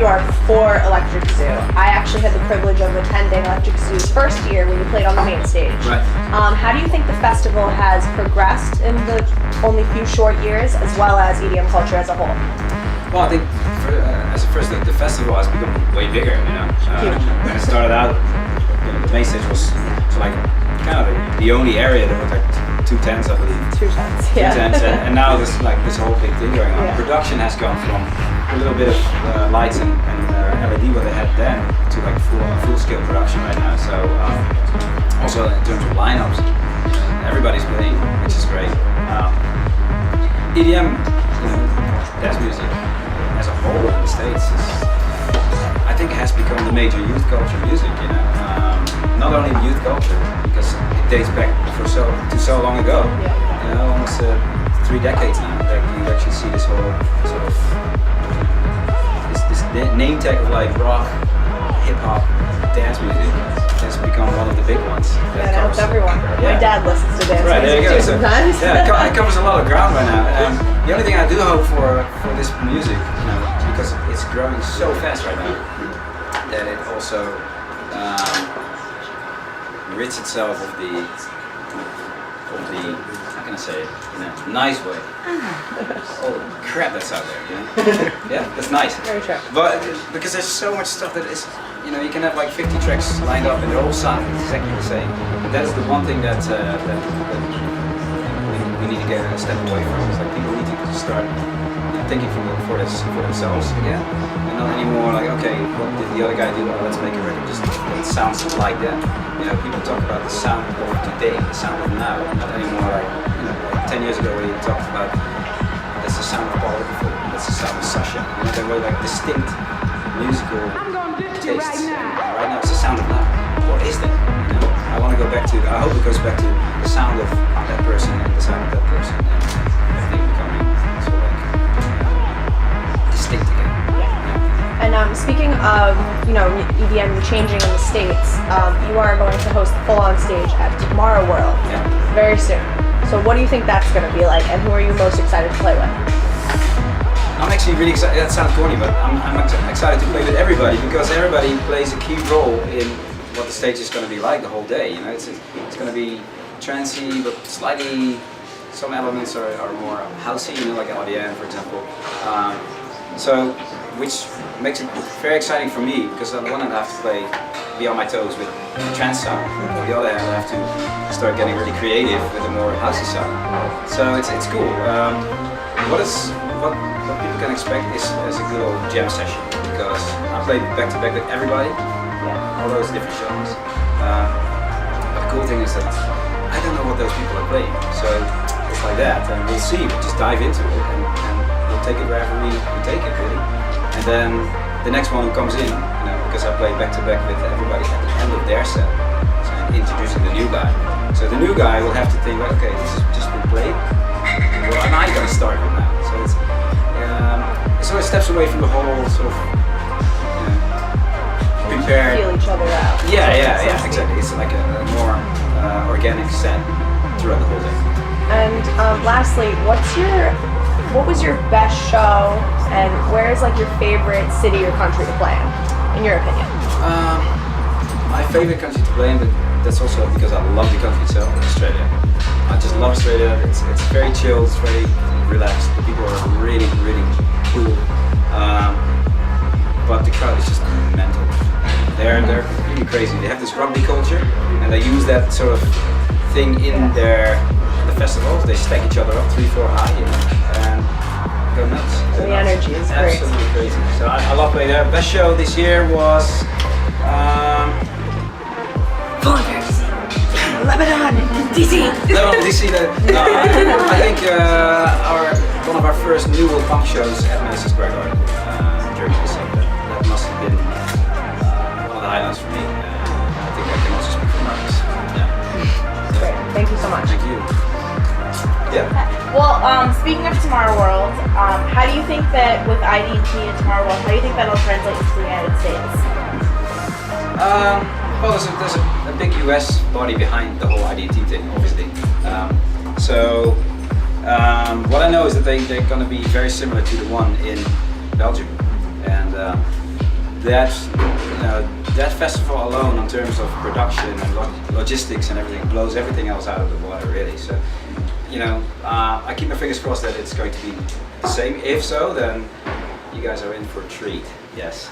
York for Electric Zoo. I actually had the privilege of attending Electric Zoo's first year when you played on the main stage. Right. How do you think the festival has progressed in the only few short years, as well as EDM culture as a whole? Well, I think as a first, the festival has become way bigger. When it started out, the main stage was like kind of the only area that was like 2 tents, I believe. 2 tents, yeah. 2 tents, and now there's like this whole big thing going on. Yeah. Production has gone from a little bit of lights and LED what they had then to like full scale production right now. So also in terms of lineups, everybody's playing, which is great. EDM, dance music as a whole in the States I think has become the major youth culture music. Not only youth culture because it dates back to so long ago. Almost 3 decades now that you actually see this whole sort of this name tag of like rock, hip hop, dance music has become one of the big ones. Yeah, that helps everyone. Yeah. My dad listens to dance right, there you music go. too sometimes. It covers a lot of ground right now. The only thing I do hope for this music, because it's growing so fast right now, that it also rids itself of the how can I say it in a nice way. All the crap that's out there, yeah, that's nice. Very true. But because there's so much stuff that is, you can have like 50 tracks lined up and they're all sound exactly the same. But that is the one thing that we need to get a step away from. It's like people need to start thinking for themselves again, and not anymore like, okay, what did the other guy do? Oh, let's make a record just that sounds like that. People talk about the sound of today, the sound of now, not anymore like 10 years ago where you talked about that's the sound of Paul, that's the sound of Sasha. They were like distinct musical tastes. Right now it's the sound of now. What is that? I want to go back to. I hope it goes back to the sound of that person and the sound of that person, and everything becoming sort of like distinct again. And speaking of EDM changing in the States, you are going to host the full-on stage at Tomorrow World very soon. So what do you think that's going to be like, and who are you most excited to play with? I'm actually really excited. That sounds corny, but I'm excited to play with everybody because everybody plays a key role in what the stage is going to be like the whole day. It's going to be trancey, but slightly. Some elements are more housey, like LDN, for example. So, which makes it very exciting for me because on the one hand I have to be on my toes with the trance sound. On the other hand, I have to start getting really creative with a more housey sound. So it's cool. What people can expect is a good old jam session because I play back to back with everybody, all those different genres. But the cool thing is that I don't know what those people are playing, so it's like that, and we'll see. We'll just dive into it, and we'll take it wherever we take it, really. And then the next one who comes in, because I play back to back with everybody at the end of their set, so I'm introducing the new guy. So the new guy will have to think, like, okay, this has just been played. What am I going to start with now? So it sort of steps away from the whole sort of prepared. Feel each other out. Yeah, exactly. It's like a more organic set throughout the whole day. And lastly, what was your best show, and where is like your favorite city or country to play in your opinion? My favorite country to play in, but that's also because I love the country itself, Australia. I just love Australia. It's very chill, it's very relaxed. The people are really, really cool. But the crowd is just mental. They're really crazy. They have this rugby culture, and they use that sort of thing in the festivals. They stack each other up 3-4 high, and go nuts. The energy is great. Absolutely crazy. So I love playing there. Best show this year was Lebanon, DC. Lebanon, DC. I think one of our first new punk shows at Madison Square Garden, Germany. So that must have been one of the highlights for me. I think I can also speak for Marcus. Great. Thank you so much. Thank you. Yeah. Well, speaking of Tomorrow World, how do you think that with IDT and Tomorrow World, how do you think that'll translate to the United States? Well, there's a big US body behind the whole IDT thing, obviously. So what I know is that they're going to be very similar to the one in Belgium, and that that festival alone, in terms of production and logistics and everything, blows everything else out of the water, really. So, I keep my fingers crossed that it's going to be the same. If so, then you guys are in for a treat. Yes.